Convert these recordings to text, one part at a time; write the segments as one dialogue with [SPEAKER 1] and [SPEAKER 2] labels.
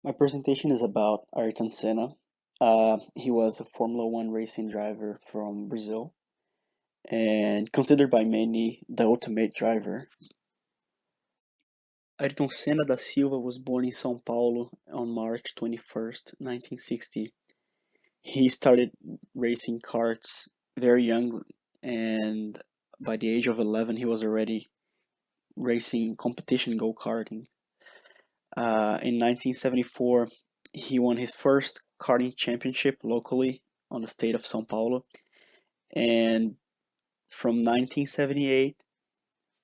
[SPEAKER 1] My presentation is about Ayrton Senna. He was a Formula One racing driver from Brazil and considered by many the ultimate driver. Ayrton Senna da Silva was born in São Paulo on March 21st, 1960. He started racing karts very young, and by the age of 11, he was already racing competition go-karting. In 1974, he won his first karting championship locally on the state of São Paulo, and from 1978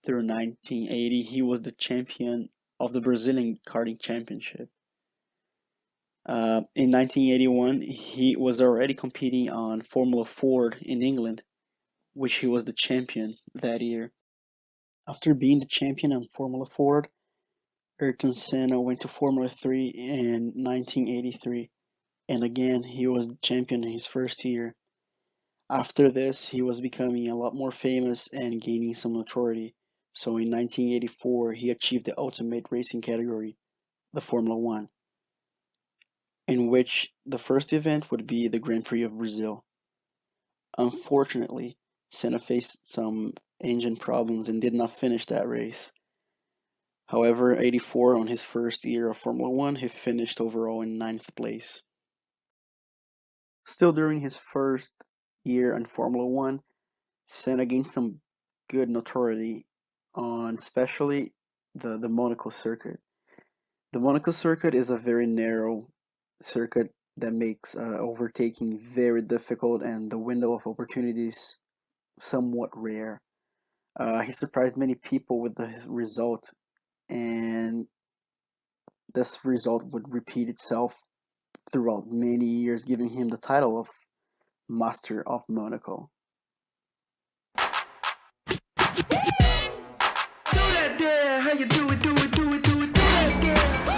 [SPEAKER 1] through 1980, he was the champion of the Brazilian karting championship. In 1981, he was already competing on Formula Ford in England, which he was the champion that year. After being the champion on Formula Ford, Ayrton Senna went to Formula 3 in 1983, and again he was the champion in his first year. After this, he was becoming a lot more famous and gaining some notoriety. So in 1984, he achieved the ultimate racing category, the Formula One, in which the first event would be the Grand Prix of Brazil. Unfortunately, Senna faced some engine problems and did not finish that race. However, 84 on his first year of Formula One, he finished overall in ninth place. Still during his first year in Formula One, Senna gained some good notoriety on especially the Monaco circuit. The Monaco circuit is a very narrow circuit that makes overtaking very difficult and the window of opportunities somewhat rare. He surprised many people with his result, and this result would repeat itself throughout many years, giving him the title of Master of Monaco.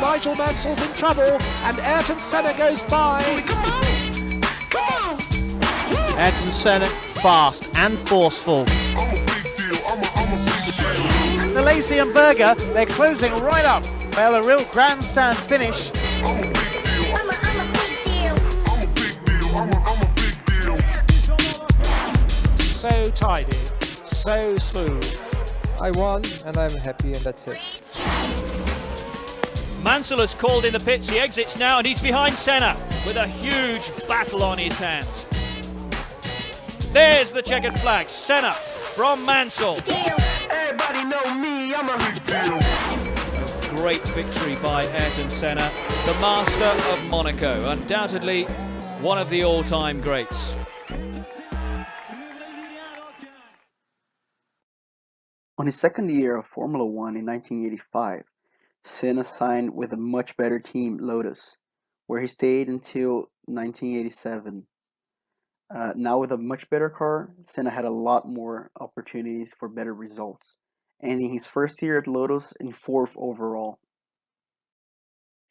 [SPEAKER 2] Nigel Mansell's in trouble, and Ayrton Senna goes by.
[SPEAKER 3] Ayrton Senna, fast and forceful.
[SPEAKER 2] The Lacey and Berger, they're closing right up. Well, a real grandstand finish. So tidy, so smooth.
[SPEAKER 4] I won and I'm happy, and that's it.
[SPEAKER 3] Mansell has called in the pits. He exits now and he's behind Senna with a huge battle on his hands. There's the checkered flag. Senna from Mansell.
[SPEAKER 5] Everybody know me, I'm a
[SPEAKER 3] Great victory by Ayrton Senna, the master of Monaco. Undoubtedly one of the all-time greats.
[SPEAKER 1] On his second year of Formula One in 1985, Senna signed with a much better team, Lotus, where he stayed until 1987. Now with a much better car, Senna had a lot more opportunities for better results, ending his first year at Lotus in fourth overall.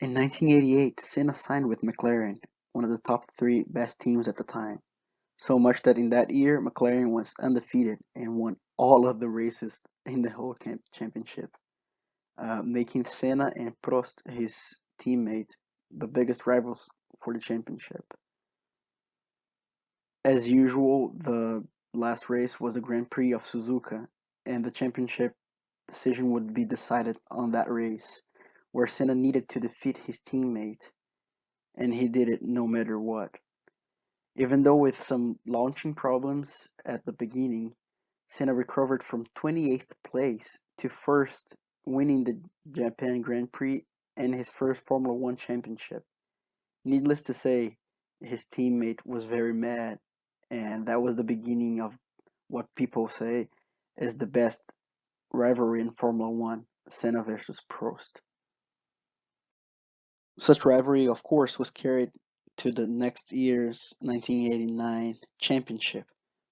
[SPEAKER 1] In 1988, Senna signed with McLaren, one of the top three best teams at the time. So much that in that year, McLaren was undefeated and won all of the races in the whole championship, making Senna and Prost, his teammate, the biggest rivals for the championship. As usual, the last race was a Grand Prix of Suzuka, and the championship decision would be decided on that race, where Senna needed to defeat his teammate, and he did it no matter what. Even though with some launching problems at the beginning, Senna recovered from 28th place to first, winning the Japan Grand Prix and his first Formula One championship. Needless to say, his teammate was very mad, and that was the beginning of what people say is the best rivalry in Formula One, Senna versus Prost. Such rivalry, of course, was carried to the next year's 1989 championship,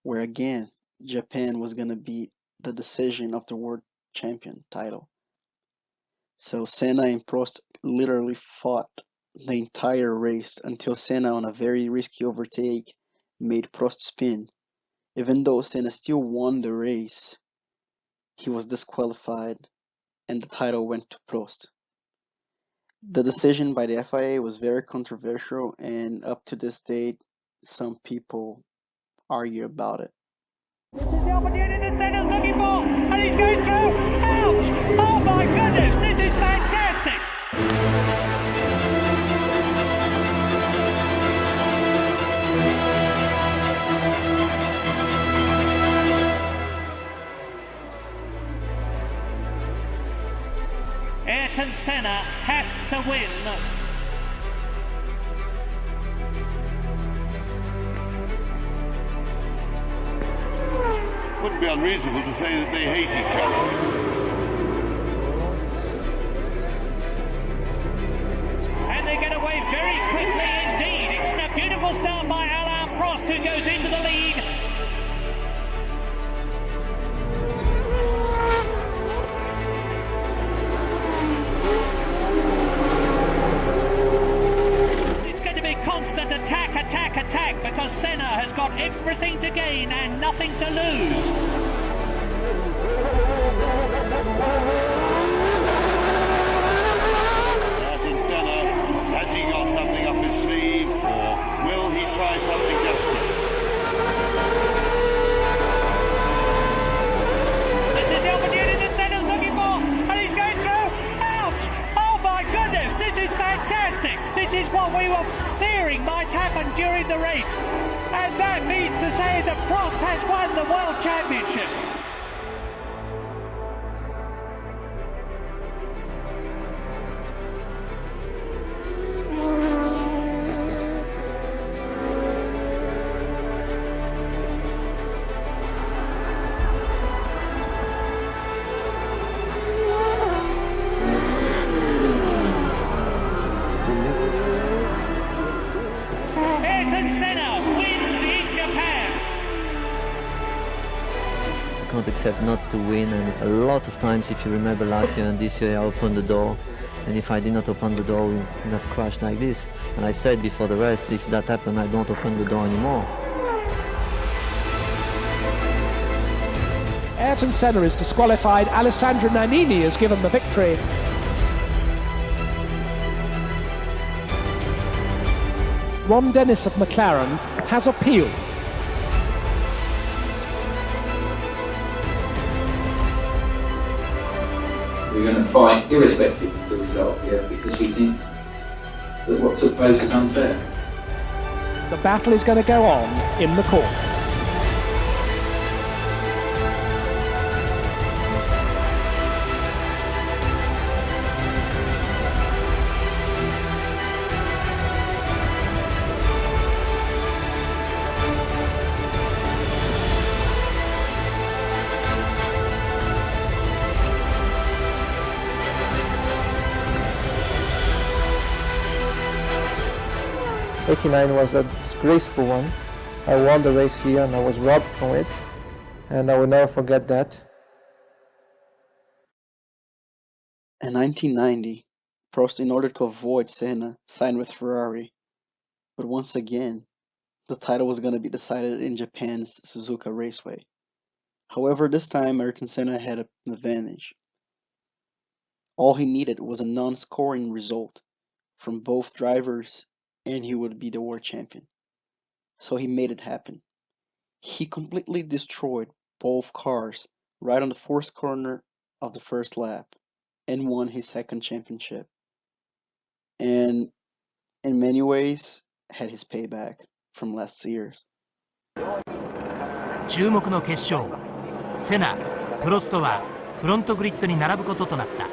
[SPEAKER 1] where again Japan was going to be the decision of the world champion title. So Senna and Prost literally fought the entire race until Senna, on a very risky overtake, made Prost spin. Even though Senna still won the race, he was disqualified and the title went to Prost. The decision by the FIA was very controversial, and up to this date, some people argue about it.
[SPEAKER 3] This is the opportunity that Senna's looking for, and he's going through. Out! Oh my goodness, this is fantastic! Ayrton Senna has to win.
[SPEAKER 6] Wouldn't be unreasonable to say that they hate each other.
[SPEAKER 3] And they get away very quickly indeed. It's a beautiful start by Alain Prost, who goes into the lead. It's going to be constant attack, attack, attack, because Senna has got everything to gain and nothing to lose.
[SPEAKER 6] Ayrton Senna, has he got something up his sleeve, or will he try something desperate?
[SPEAKER 3] This is the opportunity that Senna's looking for, and he's going through. Out! Oh my goodness, this is fantastic. This is what we were fearing might happen during the race. And that means to say that Prost has won the World Championship. Ayrton Senna wins in Japan.
[SPEAKER 7] I can't accept not to win, and a lot of times, if you remember last year and this year, I opened the door, and if I did not open the door, we would have crashed like this. And I said before the race, if that happened, I don't open the door anymore.
[SPEAKER 8] Ayrton Senna is disqualified. Alessandro Nannini is given the victory. Ron Dennis of McLaren has appealed.
[SPEAKER 9] We're going to fight irrespective of the result, yeah, because we think that what took place is unfair.
[SPEAKER 8] The battle is going to go on in the court.
[SPEAKER 4] '89 was a disgraceful one. I won the race here and I was robbed from it, and I will never forget that.
[SPEAKER 1] In 1990, Prost, in order to avoid Senna, signed with Ferrari. But once again, the title was going to be decided in Japan's Suzuka Raceway. However, this time Ayrton Senna had an advantage. All he needed was a non-scoring result from both drivers, and he would be the world champion. So he made it happen. He completely destroyed both cars right on the fourth corner of the first lap and won his second championship. And in many ways, had his payback from last year's.
[SPEAKER 10] 注目の決勝、セナ、プロストはフロントグリッドに並ぶこととなった。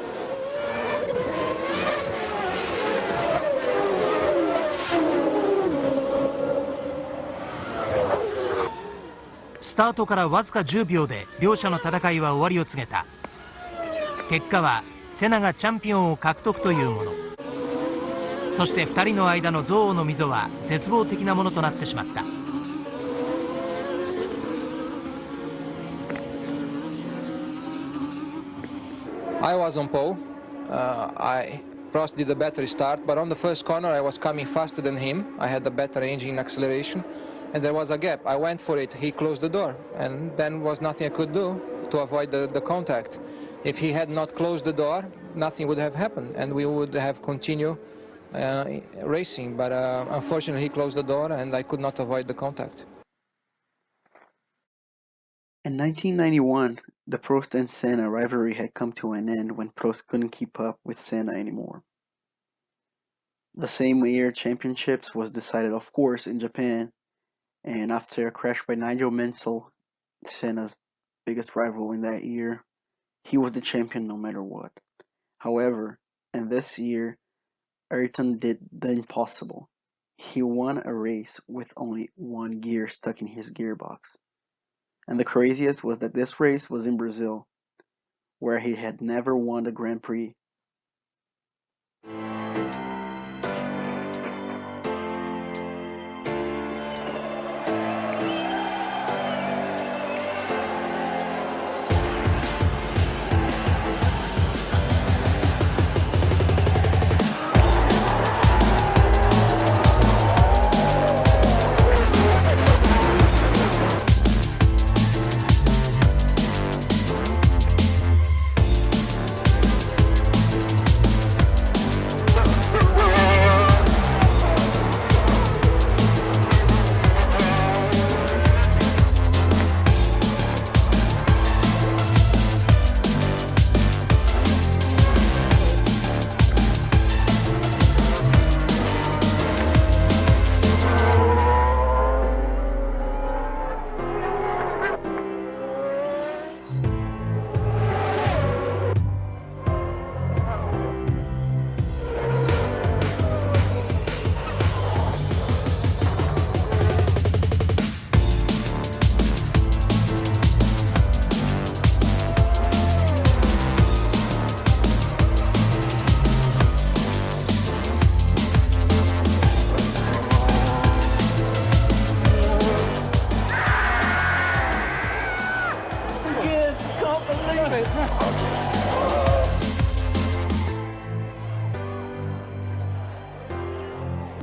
[SPEAKER 10] スタートからわずか10秒で両者の戦いは終わりを告げた。結果はセナがチャンピオンを獲得というもの。そして2人の間の憎悪の溝は絶望的なものとなってしまった。
[SPEAKER 4] I was on pole. Prost did a better start, but on the first corner I was coming faster than him. I had a better engine acceleration, and there was a gap. I went for it. He closed the door, and then was nothing I could do to avoid the contact. If he had not closed the door, nothing would have happened and we would have continued racing. But unfortunately, he closed the door and I could not avoid the contact.
[SPEAKER 1] In 1991, the Prost and Senna rivalry had come to an end when Prost couldn't keep up with Senna anymore. The same year championships was decided, of course, in Japan, and after a crash by Nigel Mansell, Senna's biggest rival in that year, he was the champion no matter what. However, in this year, Ayrton did the impossible. He won a race with only one gear stuck in his gearbox. And the craziest was that this race was in Brazil, where he had never won a Grand Prix.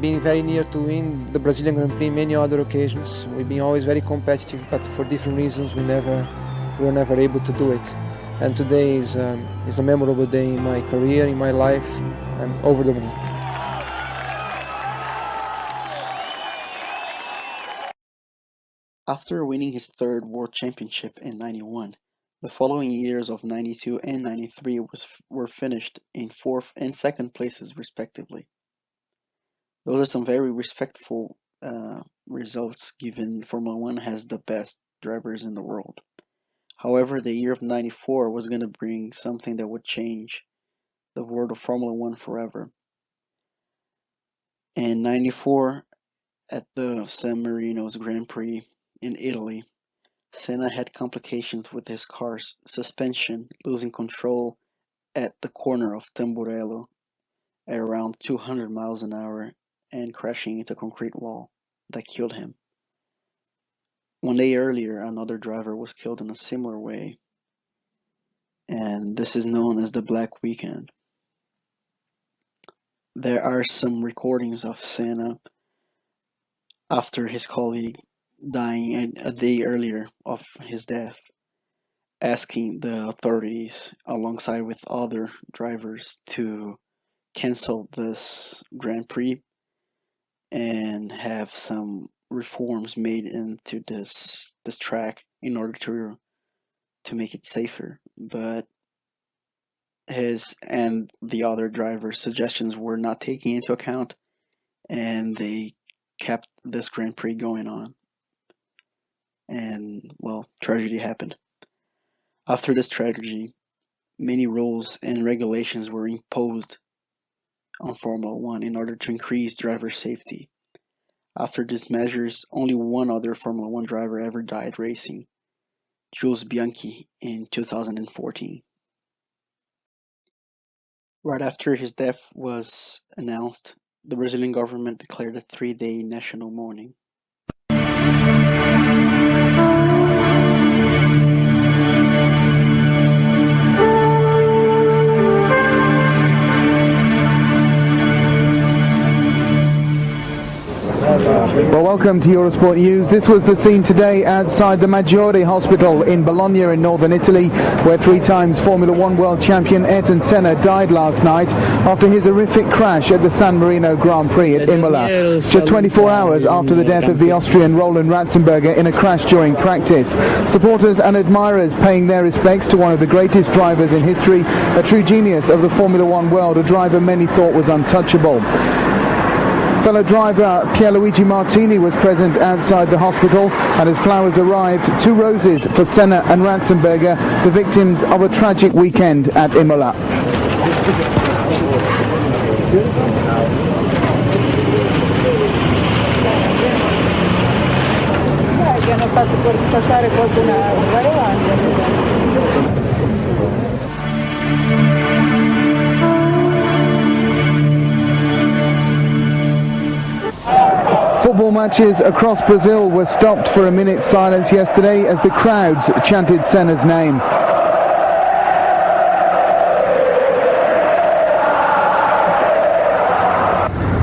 [SPEAKER 11] Being very near to win the Brazilian Grand Prix many other occasions. We've been always very competitive, but for different reasons we were never able to do it. And today is a memorable day in my career, in my life. I'm over the moon.
[SPEAKER 1] After winning his third World Championship in '91, the following years of '92 and '93 were finished in 4th and 2nd places respectively. Those are some very respectful results given Formula One has the best drivers in the world. However, the year of '94 was going to bring something that would change the world of Formula One forever. In '94, at the San Marino's Grand Prix in Italy, Senna had complications with his car's suspension, losing control at the corner of Tamburello at around 200 miles an hour and crashing into a concrete wall that killed him. One day earlier, another driver was killed in a similar way, and this is known as the Black Weekend. There are some recordings of Senna after his colleague dying a day earlier of his death, asking the authorities alongside with other drivers to cancel this Grand Prix and have some reforms made into this track in order to make it safer. But his and the other drivers' suggestions were not taken into account, and they kept this Grand Prix going on. And, well, tragedy happened. After this tragedy, many rules and regulations were imposed on Formula One in order to increase driver safety. After these measures, only one other Formula One driver ever died racing, Jules Bianchi, in 2014. Right after his death was announced, the Brazilian government declared a 3-day national mourning.
[SPEAKER 12] Well, welcome to Eurosport News. This was the scene today outside the Maggiore Hospital in Bologna in northern Italy, where 3 times Formula 1 world champion Ayrton Senna died last night after his horrific crash at the San Marino Grand Prix at Imola, just 24 hours after the death of the Austrian Roland Ratzenberger in a crash during practice. Supporters and admirers paying their respects to one of the greatest drivers in history, a true genius of the Formula 1 world, a driver many thought was untouchable. Fellow driver Pierluigi Martini was present outside the hospital, and as flowers arrived, 2 roses for Senna and Ratzenberger, the victims of a tragic weekend at Imola. Football matches across Brazil were stopped for a minute's silence yesterday as the crowds chanted Senna's name.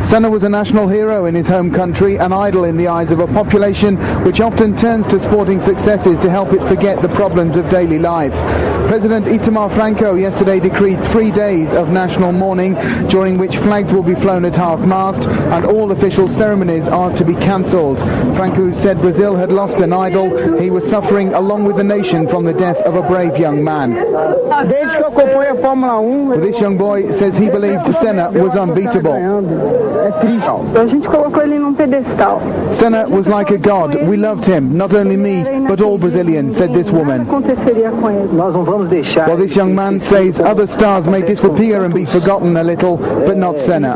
[SPEAKER 12] Senna was a national hero in his home country, an idol in the eyes of a population which often turns to sporting successes to help it forget the problems of daily life. President Itamar Franco yesterday decreed 3 days of national mourning, during which flags will be flown at half-mast and all official ceremonies are to be cancelled. Franco said Brazil had lost an idol. He was suffering along with the nation from the death of a brave young man. Well, this young boy says he believed Senna was unbeatable. Senna was like a god. We loved him, not only me, but all Brazilians, said this woman. Well, this young man says other stars may disappear and be forgotten a little, but not Senna.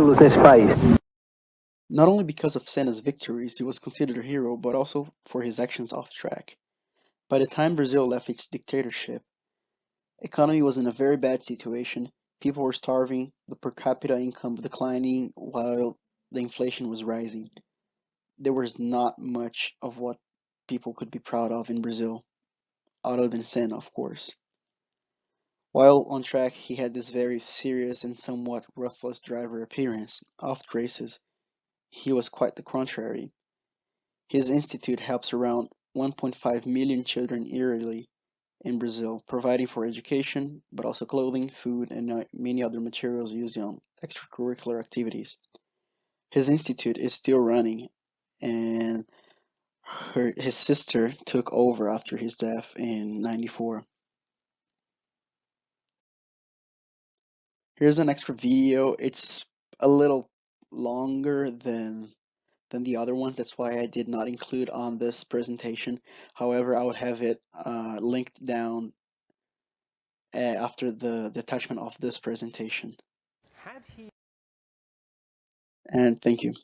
[SPEAKER 1] Not only because of Senna's victories, he was considered a hero, but also for his actions off track. By the time Brazil left its dictatorship, economy was in a very bad situation. People were starving, the per capita income declining, while the inflation was rising. There was not much of what people could be proud of in Brazil, other than Senna, of course. While on track, he had this very serious and somewhat ruthless driver appearance. Off races, he was quite the contrary. His institute helps around 1.5 million children yearly in Brazil, providing for education, but also clothing, food, and many other materials used on extracurricular activities. His institute is still running, and his sister took over after his death in '94. Here's an extra video. It's a little longer than the other ones. That's why I did not include on this presentation. However, I would have it linked down after the attachment of this presentation. And thank you.